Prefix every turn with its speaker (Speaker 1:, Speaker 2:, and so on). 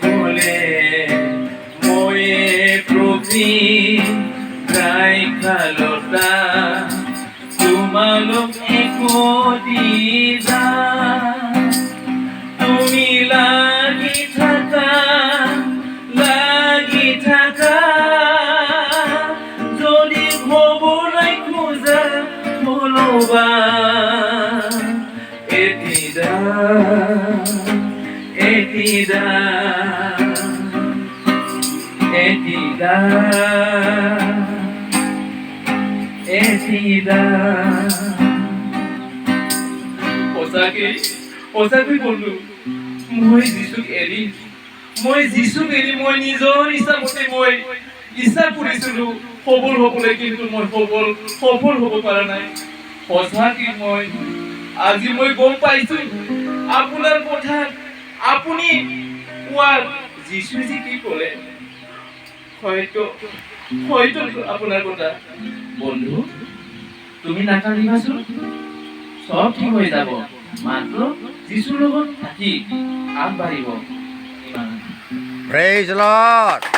Speaker 1: কোলে ময়ে প্ৰতি খালতা তোমালোক একদিনা তুমি লাগি থাকা যদি হবলৈ খোজা হলবা এটিদা সঁচাকৈ বন্ধু মই যিচুক এৰি মই নিজৰ ইচ্ছামতে মই ইচ্ছা কৰিছিলো সবল হ'বলৈ, কিন্তু মই সফল হ'ব পৰা নাই। সঁচাকৈ আজি মই গম পাইছো আপোনাৰ কথা, আপুনি কোৱাৰ যিচুৱে যে কি ক'লে হয়তো আপোনাৰ কথা। বন্ধু তুমি নাকান্দিবাচোন, সব ঠিক হৈ যাব, মাত্ৰ যিচুৰ লগত থাকি আগবাঢ়িব।
Speaker 2: Praise the Lord.